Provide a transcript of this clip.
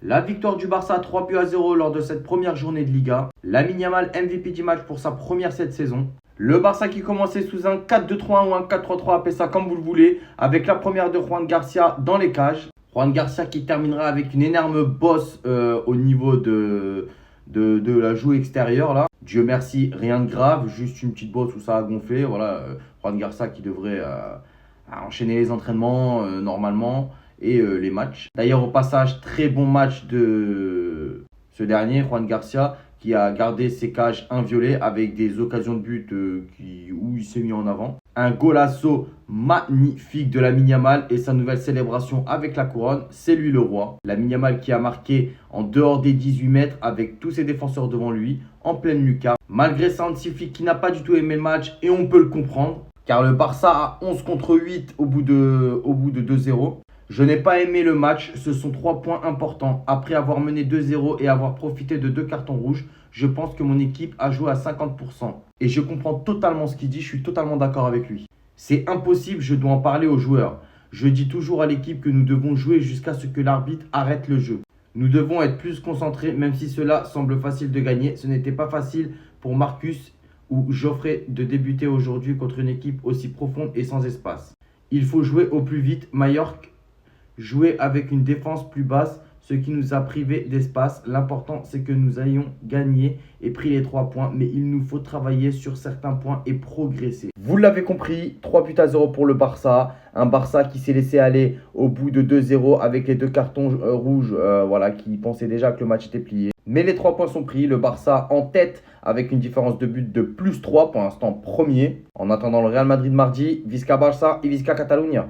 La victoire du Barça 3-0 lors de cette première journée de Liga. Lamine Yamal MVP du match pour sa première cette saison. Le Barça qui commençait sous un 4-2-3-1 ou un 4-3-3, appelez ça comme vous le voulez, avec la première de Juan Garcia dans les cages. Juan Garcia qui terminera avec une énorme bosse au niveau de la joue extérieure là. Dieu merci, rien de grave, juste une petite bosse où ça a gonflé. Voilà, Juan Garcia qui devrait enchaîner les entraînements normalement et les matchs. D'ailleurs, au passage, très bon match de ce dernier, Juan Garcia, qui a gardé ses cages inviolées avec des occasions de but où il s'est mis en avant. Un golasso magnifique de Lamine Yamal et sa nouvelle célébration avec la couronne, c'est lui le roi. Lamine Yamal qui a marqué en dehors des 18 mètres avec tous ses défenseurs devant lui, en pleine lucarne. Malgré ça, Hansi qui n'a pas du tout aimé le match et on peut le comprendre. Car le Barça a 11 contre 8 au bout de 2-0. Je n'ai pas aimé le match, ce sont 3 points importants. Après avoir mené 2-0 et avoir profité de 2 cartons rouges, je pense que mon équipe a joué à 50%. Et je comprends totalement ce qu'il dit, je suis totalement d'accord avec lui. C'est impossible, je dois en parler aux joueurs. Je dis toujours à l'équipe que nous devons jouer jusqu'à ce que l'arbitre arrête le jeu. Nous devons être plus concentrés, même si cela semble facile de gagner. Ce n'était pas facile pour Marcus ou Geoffrey de débuter aujourd'hui contre une équipe aussi profonde et sans espace. Il faut jouer au plus vite. Mallorca jouer avec une défense plus basse, ce qui nous a privé d'espace. L'important, c'est que nous ayons gagné et pris les 3 points, mais il nous faut travailler sur certains points et progresser. Vous l'avez compris, 3-0 pour le Barça. Un Barça qui s'est laissé aller au bout de 2-0 avec les 2 cartons rouges, qui pensait déjà que le match était plié. Mais les 3 points sont pris, le Barça en tête avec une différence de but de +3, pour l'instant premier. En attendant le Real Madrid mardi, Visca Barça et Visca Catalunya.